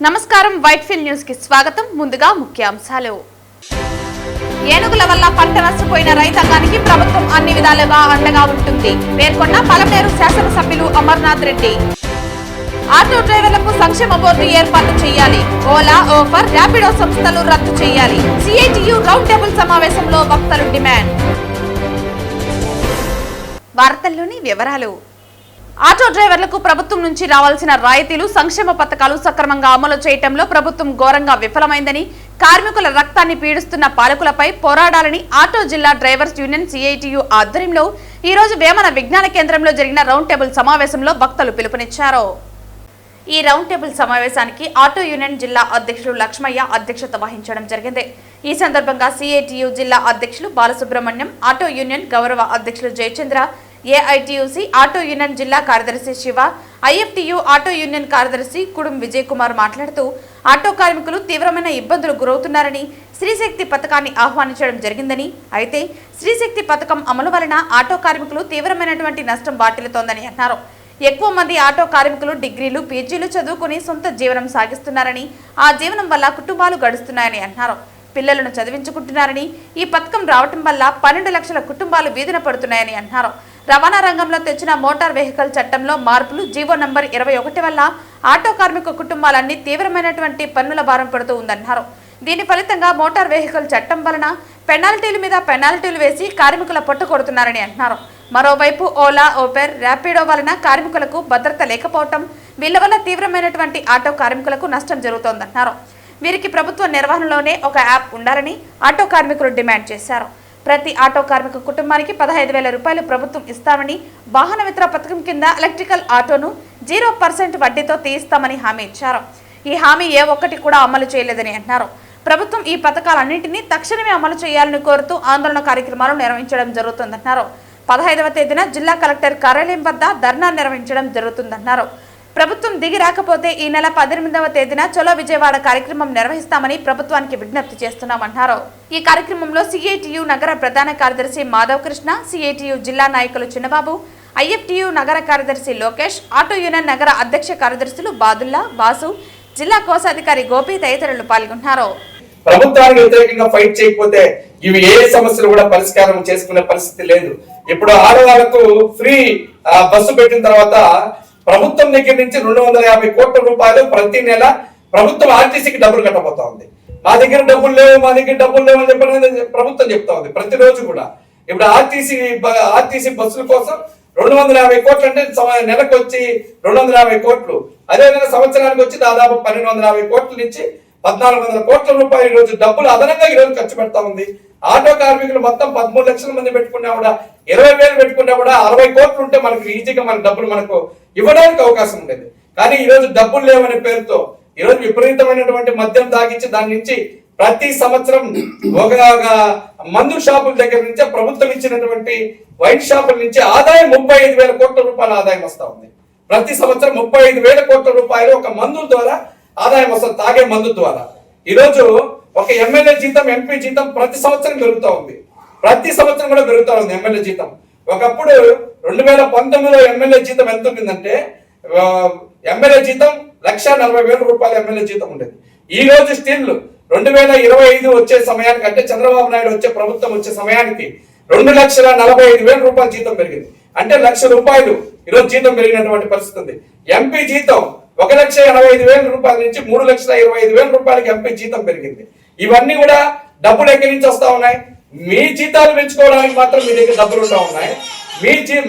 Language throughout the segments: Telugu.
నమస్కారం వైట్ఫీల్డ్ న్యూస్ కి స్వాగతం. ముందుగా ముఖ్యాంశాలు. ఏనుగుల వల్ల పంట నష్టపోయిన రైతాంగానికి ప్రభుత్వం అన్ని విధాలుగా అండగా ఉంటుంది పేర్కొన్న పలమనేరు శాసనసభ్యులు అమర్నాథ్ రెడ్డి. ఆటో డ్రైవర్లకు సంక్షేమ బోర్డు ఏర్పాటు చేయాలి. ఓలా, ఓఫర్, ర్యాపిడో సంస్థలు రద్దు చేయాలి. సిఐటియు రౌండ్ టేబుల్ సమావేశంలో వక్తలు డిమాండ్. వార్తల్లోని వివరాలు. ఆటో డ్రైవర్లకు ప్రభుత్వం నుంచి రావాల్సిన రాయితీలు, సంక్షేమ పథకాలు సక్రమంగా అమలు చేయటంలో ప్రభుత్వం ఘోరంగా విఫలమైందని, కార్మికుల రక్తాన్ని పీడిస్తున్న పాలకులపై పోరాడాలని ఆటో జిల్లా డ్రైవర్స్ యూనియన్ సిఐటియు ఆధ్వర్యంలో ఈ రోజు వేమన విజ్ఞాన కేంద్రంలో జరిగిన రౌండ్ టేబుల్ సమావేశంలో వక్తలు పిలుపునిచ్చారు. ఈ రౌండ్ టేబుల్ సమావేశానికి ఆటో యూనియన్ జిల్లా అధ్యక్షులు లక్ష్మయ్య అధ్యక్షత వహించడం జరిగింది. ఈ సందర్భంగా సిఐటియు జిల్లా అధ్యక్షులు బాలసుబ్రహ్మణ్యం, ఆటో యూనియన్ గౌరవ అధ్యక్షులు జయచంద్ర, ఏఐటియుసి ఆటో యూనియన్ జిల్లా కార్యదర్శి శివ, ఐఎఫ్టియు ఆటో యూనియన్ కార్యదర్శి కుడుం విజయ్ కుమార్ మాట్లాడుతూ ఆటో కార్మికులు తీవ్రమైన ఇబ్బందులు గురవుతున్నారని, స్త్రీశక్తి పథకాన్ని ఆహ్వానించడం జరిగిందని, అయితే స్త్రీశక్తి పథకం అమలు వలన ఆటో కార్మికులు తీవ్రమైనటువంటి నష్టం వాటిల్లుతోందని అన్నారు. ఎక్కువ మంది ఆటో కార్మికులు డిగ్రీలు, పీజీలు చదువుకుని సొంత జీవనం సాగిస్తున్నారని, ఆ జీవనం వల్ల కుటుంబాలు గడుస్తున్నాయని అన్నారు. పిల్లలను చదివించుకుంటున్నారని, ఈ పథకం రావటం వల్ల 12 లక్షల కుటుంబాలు వీధిన పడుతున్నాయని అన్నారు. రవాణా రంగంలో తెచ్చిన మోటార్ వెహికల్ చట్టంలో మార్పులు, జీవో నంబర్ 21 వల్ల ఆటో కార్మిక కుటుంబాలన్నీ తీవ్రమైనటువంటి పన్నుల భారం పడుతూ ఉందన్నారు. దీని ఫలితంగా మోటార్ వెహికల్ చట్టం వలన పెనాల్టీల మీద పెనాల్టీలు వేసి కార్మికుల పొట్టు కొడుతున్నారని అన్నారు. మరోవైపు ఓలా, ఓపెర్, ర్యాపిడో వలన కార్మికులకు భద్రత లేకపోవటం, వీళ్ల వల్ల తీవ్రమైనటువంటి ఆటో కార్మికులకు నష్టం జరుగుతోందన్నారు. వీరికి ప్రభుత్వ నిర్వహణలోనే ఒక యాప్ ఉండాలని ఆటో కార్మికులు డిమాండ్ చేశారు. ప్రతి ఆటో కార్మిక కుటుంబానికి 15,000 రూపాయలు ప్రభుత్వం ఇస్తామని, వాహన మిత్ర పథకం కింద ఎలక్ట్రికల్ ఆటోను 0% వడ్డీతో తీయిస్తామని హామీ ఇచ్చారు. ఈ హామీ ఏ ఒక్కటి కూడా అమలు చేయలేదని అన్నారు. ప్రభుత్వం ఈ పథకాలన్నింటినీ తక్షణమే అమలు చేయాలని కోరుతూ ఆందోళన కార్యక్రమాలు నిర్వహించడం జరుగుతుందన్నారు. 15వ తేదీన జిల్లా కలెక్టర్ కార్యాలయం వద్ద ధర్నా నిర్వహించడం జరుగుతుందన్నారు. ప్రభుత్వం దిగి రాకపోతే ఈ నెల 18వ తేదీన చలో విజయవాడ కార్యక్రమం నిర్వహిస్తామని ప్రభుత్వానికి విజ్ఞప్తి చేస్తున్నామన్నారు. ఈ కార్యక్రమంలో సిఐటియు నగర ప్రధాన కార్యదర్శి మాధవ్ కృష్ణ, సిఐటియు జిల్లా నాయకులు చిన్నబాబు, ఐఎఫ్టియు నగర కార్యదర్శి లోకేష్, ఆటో యూనియన్ నగర అధ్యక్ష కార్యదర్శులు బాదుల్లా, బాసు, జిల్లా కోశాధికారి గోపి తదితరులు పాల్గొన్నారు. ప్రభుత్వానికి వ్యతిరేకంగా ఫైట్ చేయకపోతే ఇవి ఏ సమస్యలు కూడా పరిష్కారం చేసుకునే పరిస్థితి లేదు. ఇప్పుడు ఆడవాళ్లకు ఫ్రీ బస్సు పెట్టిన తర్వాత ప్రభుత్వం దగ్గర నుంచి 250 కోట్ల రూపాయలు ప్రతి నెల ప్రభుత్వం ఆర్టీసీకి డబ్బులు కట్టబోతా ఉంది. మా దగ్గర డబ్బులు లేవు అని చెప్పి ప్రభుత్వం చెప్తా ఉంది ప్రతిరోజు కూడా. ఇప్పుడు ఆర్టీసీ బస్సుల కోసం 250 కోట్లు అంటే నెలకు వచ్చి 250 కోట్లు, అదేవిధంగా సంవత్సరానికి వచ్చి దాదాపు 1250 కోట్ల నుంచి 1400 కోట్ల రూపాయలు ఈ రోజు డబ్బులు అదనంగా ఈ రోజు ఖర్చు పెడతా ఉంది. ఆటో కార్మికులు మొత్తం 13 లక్షల మంది పెట్టుకున్నా కూడా 20,000 పెట్టుకున్నా కూడా 60 కోట్లు ఉంటే మనకు ఈజీగా మన డబ్బులు మనకు ఇవ్వడానికి అవకాశం ఉండేది. కానీ ఈ రోజు డబ్బులు లేవనే పేరుతో ఈ రోజు విపరీతమైనటువంటి మద్యం తాగించి దాని నుంచి ప్రతి సంవత్సరం ఒక మందు షాపుల దగ్గర నుంచే ప్రభుత్వం ఇచ్చినటువంటి వైన్ షాపుల నుంచి ఆదాయం 35,000 కోట్ల రూపాయల ఆదాయం వస్తా ఉంది. ప్రతి సంవత్సరం 35,000 కోట్ల రూపాయలు ఒక మందు ద్వారా ఆదాయం వస్తుంది, తాగే మందు ద్వారా. ఈ రోజు ఒక ఎమ్మెల్యే జీతం, ఎంపీ జీతం ప్రతి సంవత్సరం పెరుగుతూ ఉంది. ప్రతి సంవత్సరం కూడా పెరుగుతూ ఉంది ఎమ్మెల్యే జీతం. ఒకప్పుడు 2019లో ఎమ్మెల్యే జీతం ఎంత ఉండిందంటే ఎమ్మెల్యే జీతం 1,40,000 రూపాయలు ఎమ్మెల్యే జీతం ఉండేది. ఈ రోజు స్టిల్ 2025 వచ్చే సమయానికి, అంటే చంద్రబాబు నాయుడు వచ్చే ప్రభుత్వం వచ్చే సమయానికి 2,45,000 రూపాయల జీతం పెరిగింది. అంటే 1,00,000 రూపాయలు ఈరోజు జీతం పెరిగినటువంటి పరిస్థితి ఉంది. ఎంపీ జీతం 1,85,000 రూపాయల నుంచి 3,25,000 రూపాయలకి ఎంపీ జీతం పెరిగింది. ఇవన్నీ కూడా డబ్బులు ఎక్కడి నుంచి వస్తా ఉన్నాయి? మీ జీతాలు పెంచుకోవడానికి మాత్రం మీ దగ్గర డబ్బులు ఉంటా ఉన్నాయి.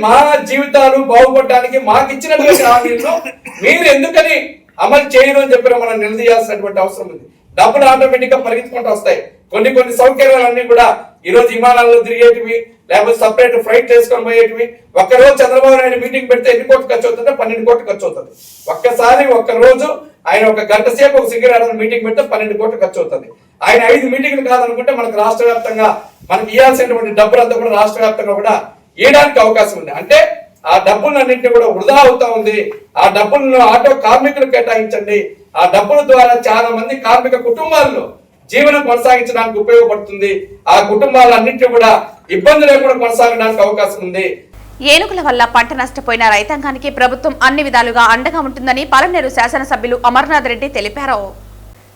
మా జీవితాలు బాగుపడడానికి మాకు ఇచ్చినటువంటి హామీలను మీరు ఎందుకని అమలు చేయరు అని చెప్పి మనం నిలదీయాల్సినటువంటి అవసరం ఉంది. డబ్బులు ఆటోమేటిక్ గా పరిగెత్తుకుంటూ వస్తాయి. కొన్ని సౌకర్యాలన్నీ కూడా ఈ రోజు విమానాల్లో తిరిగేటివి, లేకపోతే సపరేట్ ఫ్లైట్ చేసుకొని పోయేటివి. ఒక్కరోజు చంద్రబాబు నాయుడు మీటింగ్ పెడితే ఎన్ని కోట్లు ఖర్చు అవుతుంటే 12 కోట్లు ఖర్చు అవుతుంది. ఒక్క రోజు ఆయన 1 గంట సేపు ఒక సింగర్ మీటింగ్ పెడితే 12 కోట్లు ఖర్చు అవుతుంది. ఆయన 5 మీటింగ్లు కాదనుకుంటే మనకు రాష్ట్ర వ్యాప్తంగా మనకి ఇవ్వాల్సినటువంటి డబ్బులంతా కూడా రాష్ట్ర వ్యాప్తంగా కూడా ఇవ్వడానికి అవకాశం ఉంది. అంటే ఆ డబ్బులన్నింటినీ కూడా వృధా అవుతా ఉంది. ఆ డబ్బులను ఆటో కార్మికులు కేటాయించండి. ఆ డబ్బుల ద్వారా చాలా మంది కార్మిక కుటుంబాల్లో జీవనం కొనసాగించడానికి ఉపయోగపడుతుంది. ఆ కుటుంబాలన్నింటినీ కూడా ఇబ్బంది లేకుండా కొనసాగడానికి అవకాశం ఉంది. ఏనుగుల వల్ల పంట నష్టపోయిన రైతాంగానికి ప్రభుత్వం అన్ని విధాలుగా అండగా ఉంటుందని పలమనేరు శాసనసభ్యులు అమర్నాథ్ రెడ్డి తెలిపారు.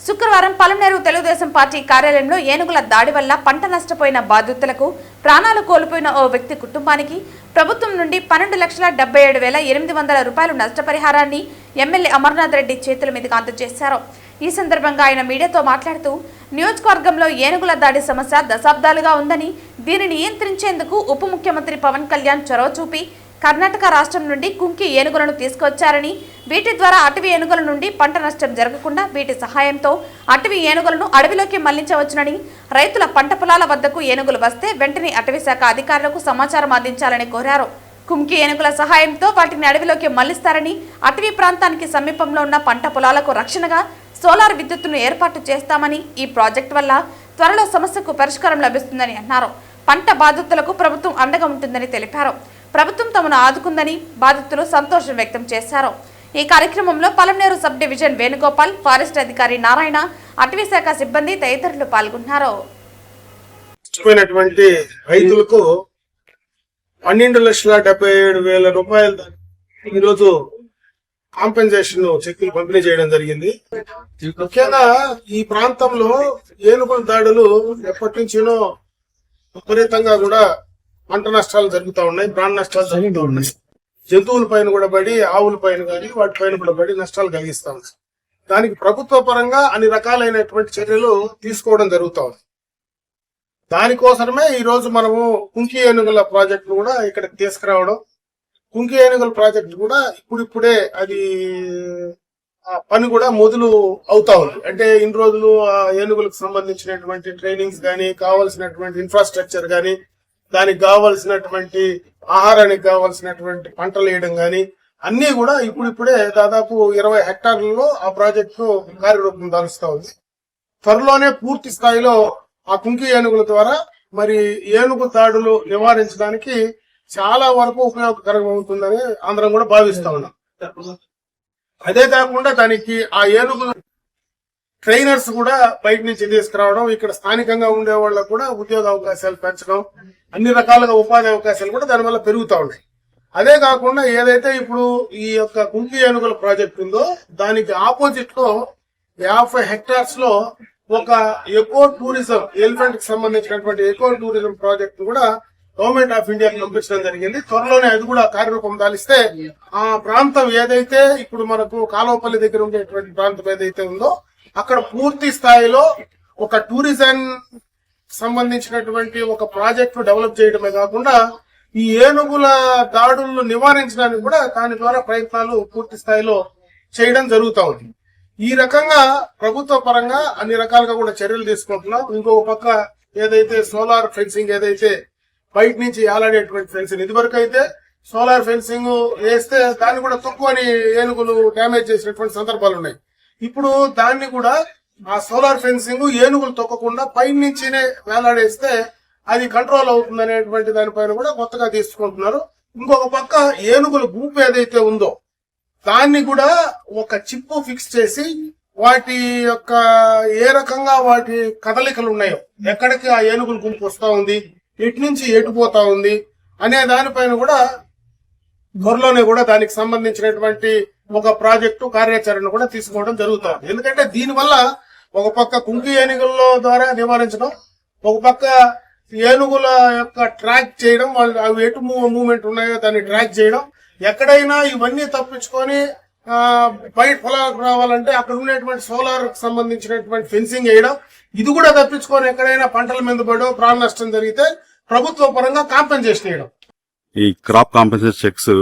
శుక్రవారం పలమనేరు తెలుగుదేశం పార్టీ కార్యాలయంలో ఏనుగుల దాడి వల్ల పంట నష్టపోయిన బాధితులకు, ప్రాణాలు కోల్పోయిన ఓ వ్యక్తి కుటుంబానికి ప్రభుత్వం నుండి 12,77,800 రూపాయలు నష్టపరిహారాన్ని ఎమ్మెల్యే అమర్నాథ్ రెడ్డి చేతుల మీదుగా అందజేశారు. ఈ సందర్భంగా ఆయన మీడియాతో మాట్లాడుతూ, నియోజకవర్గంలో ఏనుగుల దాడి సమస్య దశాబ్దాలుగా ఉందని, దీనిని నియంత్రించేందుకు ఉప ముఖ్యమంత్రి పవన్ కళ్యాణ్ చొరవ చూపి కర్ణాటక రాష్ట్రం నుండి కుంకి ఏనుగులను తీసుకొచ్చారని, వీటి ద్వారా అటవీ ఏనుగుల నుండి పంట నష్టం జరగకుండా వీటి సహాయంతో అటవీ ఏనుగులను అడవిలోకి మళ్లించవచ్చునని, రైతుల పంట పొలాల వద్దకు ఏనుగులు వస్తే వెంటనే అటవీ శాఖ అధికారులకు సమాచారం అందించాలని కోరారు. కుంకి ఏనుగుల సహాయంతో వాటిని అడవిలోకి మళ్లిస్తారని, అటవీ ప్రాంతానికి సమీపంలో ఉన్న పంట పొలాలకు రక్షణగా సోలార్ విద్యుత్తును ఏర్పాటు చేస్తామని, ఈ ప్రాజెక్టు వల్ల త్వరలో సమస్యకు పరిష్కారం లభిస్తుందని అన్నారు. పంట బాధితులకు ప్రభుత్వం అండగా ఉంటుందని తెలిపారు. ప్రభుత్వం తమను ఆదుకుందని బాధితులు సంతోషం వ్యక్తం చేశారు. ఈ కార్యక్రమంలో Palamaneru sub division Venugopal, forest అధికారి నారాయణ, అటవీ శాఖ సిబ్బంది తదితరులు పాల్గొన్నారు. రైతులకు 12,77,000 రూపాయలు ఈరోజు కాంపెన్సేషన్ చెక్కులు పంపిణీ చేయడం జరిగింది. ముఖ్యంగా ఈ ప్రాంతంలో ఏనుగుల దాడులు ఎప్పటి నుంచినో విపరీతంగా కూడా పంట నష్టాలు జరుగుతూ ఉన్నాయి, ప్రాణ నష్టాలు జరుగుతూ ఉన్నాయి. జంతువుల పైన కూడా పడి, ఆవుల పైన కానీ వాటి పైన కూడా పడి నష్టాలు కలిగిస్తా ఉంది. దానికి ప్రభుత్వ పరంగా అన్ని రకాలైనటువంటి చర్యలు తీసుకోవడం జరుగుతూ ఉంది. దానికోసమే ఈ రోజు మనము కుంకి ఏనుగుల ప్రాజెక్టు కూడా ఇక్కడికి తీసుకురావడం. కుంకి ఏనుగుల ప్రాజెక్టు కూడా ఇప్పుడిప్పుడే అది ఆ పని కూడా మొదలు అవుతా ఉంది. అంటే ఇన్ని రోజులు ఆ ఏనుగులకు సంబంధించినటువంటి ట్రైనింగ్స్ గానీ, కావాల్సినటువంటి ఇన్ఫ్రాస్ట్రక్చర్ గానీ, దానికి కావాల్సినటువంటి ఆహారానికి కావాల్సినటువంటి పంటలు వేయడం గానీ అన్ని కూడా ఇప్పుడిప్పుడే దాదాపు 20 హెక్టార్లలో ఆ ప్రాజెక్టు కార్యరూపం దాలుస్తా ఉంది. త్వరలోనే పూర్తి స్థాయిలో ఆ కుంకి ఏనుగుల ద్వారా మరి ఏనుగు దాడులు నివారించడానికి చాలా వరకు ఉపయోగకరంగా ఉంటుందని అందరం కూడా భావిస్తా ఉన్నాం. అదే కాకుండా దానికి ఆ ఏనుగులు ట్రైనర్స్ కూడా బయట నుంచి తీసుకురావడం, ఇక్కడ స్థానికంగా ఉండే వాళ్ళకు కూడా ఉద్యోగ అవకాశాలు పెంచడం, అన్ని రకాలుగా ఉపాధి అవకాశాలు కూడా దానివల్ల పెరుగుతా ఉన్నాయి. అదే కాకుండా ఏదైతే ఇప్పుడు ఈ యొక్క కుంకి ఏనుగుల ప్రాజెక్ట్ ఉందో దానికి ఆపోజిట్ లో 50 హెక్టార్స్ లో ఒక ఎకో టూరిజం, ఎలిఫెంట్ కి సంబంధించినటువంటి ఎకో టూరిజం ప్రాజెక్ట్ కూడా గవర్నమెంట్ ఆఫ్ ఇండియాకి పంపించడం జరిగింది. త్వరలోనే అది కూడా కార్యరూపం దాలిస్తే ఆ ప్రాంతం ఏదైతే ఇప్పుడు మనకు కాలువపల్లి దగ్గర ఉండేటువంటి ప్రాంతం ఏదైతే ఉందో అక్కడ పూర్తి స్థాయిలో ఒక టూరిజం సంబంధించినటువంటి ఒక ప్రాజెక్టు డెవలప్ చేయడమే కాకుండా ఈ ఏనుగుల దాడులను నివారించడానికి కూడా దాని ద్వారా ప్రయత్నాలు పూర్తి స్థాయిలో చేయడం జరుగుతూ ఉంది. ఈ రకంగా ప్రభుత్వ పరంగా అన్ని రకాలుగా కూడా చర్యలు తీసుకుంటున్నాం. ఇంకొక పక్క ఏదైతే సోలార్ ఫెన్సింగ్, ఏదైతే బయట నుంచి ఆలాడేటువంటి ఫెన్సింగ్, ఇదివరకు అయితే సోలార్ ఫెన్సింగ్ వేస్తే దాన్ని కూడా తక్కువని ఏనుగులు డ్యామేజ్ చేసినటువంటి సందర్భాలు ఉన్నాయి. ఇప్పుడు దాన్ని కూడా ఆ సోలార్ ఫెన్సింగ్ ఏనుగులు తొక్కకుండా పైన నుంచినే వేలాడేస్తే అది కంట్రోల్ అవుతుంది అనేటువంటి దానిపైన కూడా కొత్తగా తీసుకుంటున్నారు. ఇంకొక పక్క ఏనుగుల గుంపు ఏదైతే ఉందో దాన్ని కూడా ఒక చిప్పు ఫిక్స్ చేసి వాటి యొక్క ఏ రకంగా వాటి కదలికలు ఉన్నాయో, ఎక్కడికి ఆ ఏనుగుల గుంపు వస్తా ఉంది, ఎటు నుంచి ఎటు పోతా ఉంది అనే దానిపైన కూడా త్వరలోనే కూడా దానికి సంబంధించినటువంటి ఒక ప్రాజెక్టు కార్యాచరణ కూడా తీసుకోవడం జరుగుతుంది. ఎందుకంటే దీనివల్ల ఒక పక్క కుంకి ఏనుగుల ద్వారా నివారించడం, ఒక పక్క ఏనుగుల యొక్క ట్రాక్ చేయడం, వాళ్ళు అవి ఎటు మూవ్మెంట్ ఉన్నాయో దాన్ని ట్రాక్ చేయడం, ఎక్కడైనా ఇవన్నీ తప్పించుకొని బయట పొలాలకు రావాలంటే అక్కడ ఉండేటువంటి సోలార్ సంబంధించినటువంటి ఫెన్సింగ్ వేయడం, ఇది కూడా తప్పించుకొని ఎక్కడైనా పంటల మీద పడో ప్రాణ నష్టం జరిగితే ప్రభుత్వ పరంగా కాంపెన్సేషన్ వేయడం. ఈ క్రాప్ కాంపెన్సేషన్ చెక్స్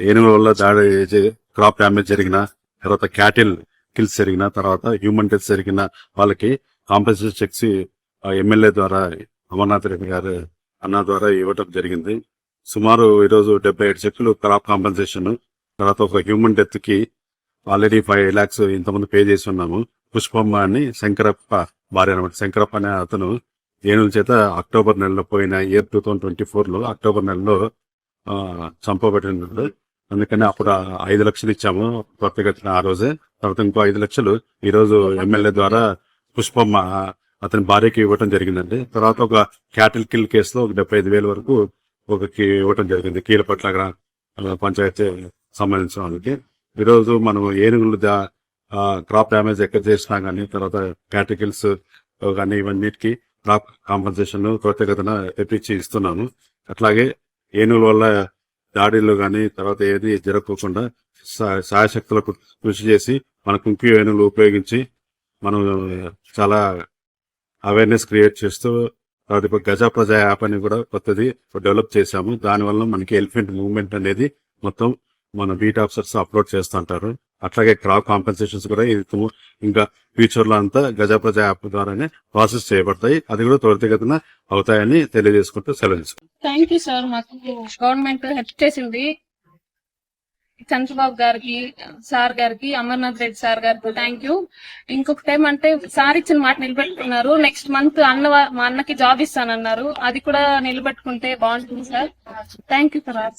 ఏనుగుల వల్ల దాడి క్రాప్ డ్యామేజ్ జరిగిన తర్వాత క్యాటిల్ కిల్స్ జరిగిన తర్వాత హ్యూమన్ డెత్ జరిగిన వాళ్ళకి కాంపెన్సేషన్ చెక్స్ ఎమ్మెల్యే ద్వారా అమర్నాథ్ రెడ్డి గారు అన్న ద్వారా ఇవ్వటం జరిగింది. సుమారు ఈరోజు 77 చెక్కులు క్రాప్ కాంపెన్సేషన్, తర్వాత ఒక హ్యూమన్ డెత్ కి ఆల్రెడీ 5 lakhs ఇంతమంది పే చేసి ఉన్నాము. పుష్పమ్మ అని శంకరప్ప భార్య అనమాట. శంకరప్ప అనే అతను ఏనుగుల చేత అక్టోబర్ నెలలో పోయిన ఇయర్ 2024 అక్టోబర్ నెలలో చంపబడినాడు. అందుకని అప్పుడు 5 లక్షలు ఇచ్చాము త్వరితగతిన ఆ రోజే. తర్వాత ఇంకో 5 లక్షలు ఈ రోజు ఎమ్మెల్యే ద్వారా పుష్పమ్మ అతని భార్యకి ఇవ్వటం జరిగిందండి. తర్వాత ఒక క్యాటిల్ కిల్ కేసులో 75,000 వరకు ఇవ్వటం జరిగింది కీలపట్ల పంచాయతీ సంబంధించిన వాళ్ళకి. ఈరోజు మనం ఏనుగులు క్రాప్ డ్యామేజ్ ఎక్కడ చేసినా కానీ, తర్వాత క్యాటికల్స్ కానీ ఇవన్నిటికీ క్రాప్ కాంపన్సేషన్ త్వరితగతిన తెప్పించి ఇస్తున్నాము. అట్లాగే ఏనుగుల వల్ల దాడిలో కానీ తర్వాత ఏది జరగకుండా సాయశక్తులకు కృషి చేసి మన కుంకి ఏనుగులు ఉపయోగించి మనం చాలా అవేర్నెస్ క్రియేట్ చేస్తూ తర్వాత ఇప్పుడు గజ ప్రజా యాప్ అని కూడా కొత్తది డెవలప్ చేశాము. దానివల్ల మనకి ఎలిఫెంట్ మూవ్మెంట్ అనేది మొత్తం మన బీట్ ఆఫీసర్స్ అప్లోడ్ చేస్తుంటారు. అట్లాగే క్రాప్ కాంపెన్సేషన్స్ కూడా ఇంకా ఫ్యూచర్ లో అంతా గజ ప్రజా యాప్ ద్వారానే ప్రాసెస్ చేయబడతాయి. అది కూడా త్వరితగతిన అవుతాయని తెలియజేసుకుంటూ సెలవు. Thank you sir. మాకు గవర్నమెంట్ హెల్ప్ చేసింది. చంద్రబాబు గారికి, సార్ గారికి, అమర్నాథ్ రెడ్డి సార్ గారికి థ్యాంక్ యూ. ఇంకొకటి ఏమంటే సార్ ఇచ్చిన మాట నిలబెట్టుకున్నారు. నెక్స్ట్ మంత్ మా అన్నకి జాబ్ ఇస్తానన్నారు. అది కూడా నిలబెట్టుకుంటే బాగుంటుంది సార్. Thank you sir.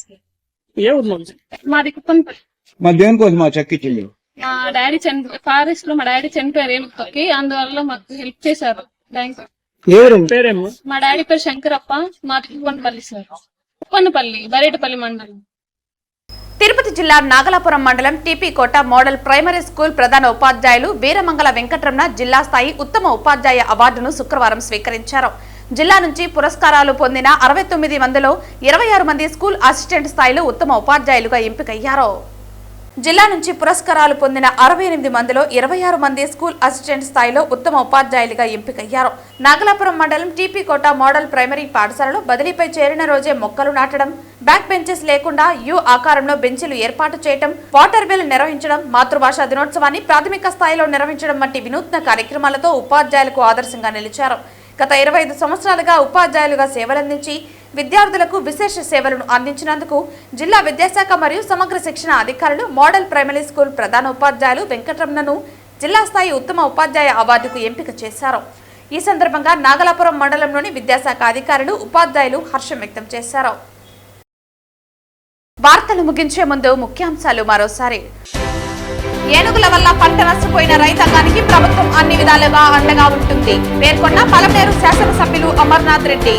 మాది కుప్పనపల్లి. మా దేనికోసం మా చెక్కిచ్చింది. మా డాడీ ఫారెస్ట్ లో మా డాడీ చనిపోయారు ఏనుగుకి, అందువల్ల మాకు హెల్ప్ చేశారు. Thank you. పేరేమో? మా డాడీ పేరు శంకరప్ప. మాది కుప్పనపల్లి సార్. కుప్పనపల్లి, బరేటపల్లి మండలం. తిరుపతి జిల్లా నాగలాపురం మండలం టీపీ కోట మోడల్ ప్రైమరీ స్కూల్ ప్రధాన ఉపాధ్యాయులు వీరమంగళ వెంకటరమణ జిల్లా స్థాయి ఉత్తమ ఉపాధ్యాయ అవార్డును శుక్రవారం స్వీకరించారు. జిల్లా నుంచి పురస్కారాలు పొందిన 69 మందిలో 26 మంది స్కూల్ అసిస్టెంట్ స్థాయిలో ఉత్తమ ఉపాధ్యాయులుగా ఎంపికయ్యారు. జిల్లా నుంచి పురస్కారాలు పొందిన 68 మందిలో 26 మంది స్కూల్ అసిస్టెంట్ స్థాయిలో ఉత్తమ ఉపాధ్యాయులుగా ఎంపికయ్యారు. నాగలాపురం మండలం టీపీ కోట మోడల్ ప్రైమరీ పాఠశాలలో బదిలీపై చేరిన రోజే మొక్కలు నాటడం, బ్యాక్ బెంచెస్ లేకుండా యు ఆకారంలో బెంచీలు ఏర్పాటు చేయడం, వాటర్ బిల్ నిర్వహించడం, మాతృభాషా దినోత్సవాన్ని ప్రాథమిక స్థాయిలో నిర్వహించడం వంటి వినూత్న కార్యక్రమాలతో ఉపాధ్యాయులకు ఆదర్శంగా నిలిచారు. గత 25 సంవత్సరాలుగా ఉపాధ్యాయులుగా సేవలందించి విద్యార్థులకు విశేష సేవలను అందించినందుకు జిల్లా విద్యాశాఖ మరియు సమగ్ర శిక్షణ అధికారులు మోడల్ ప్రైమరీ స్కూల్ ప్రధాన ఉపాధ్యాయులు వెంకటరమణను జిల్లా స్థాయి ఉత్తమ ఉపాధ్యాయ అవార్డుకు ఎంపిక చేశారు. ఈ సందర్భంగా నాగలాపురం మండలంలోని విద్యాశాఖ అధికారులు, ఉపాధ్యాయులు హర్షం వ్యక్తం చేశారు. వార్తలు ముగించే ముందు ముఖ్యాంశాలు మరోసారి. ఏనుగుల వల్ల పంట నష్టపోయిన రైతాంగానికి ప్రభుత్వం అన్ని విధాలుగా అండగా ఉంటుంది పేర్కొన్న పలమనేరు శాసనసభ్యులు అమర్నాథ్ రెడ్డి.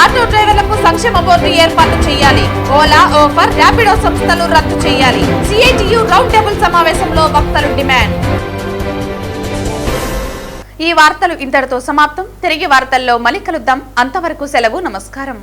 ఆటో డ్రైవర్లకు సంక్షేమ బోర్డు ఏర్పాటు చేయాలి. ఓలా, ఓఫర్, ర్యాపిడో సంస్థలు రద్దు చేయాలి. సిఐటియు రౌండ్ టేబుల్ సమావేశంలో వక్తలు డిమాండ్. ఈ వార్తలు ఇంతటితో సమాప్తం. తిరిగి వార్తల్లో మళ్ళీ కలుద్దాం. అంతవరకు సెలవు. నమస్కారం.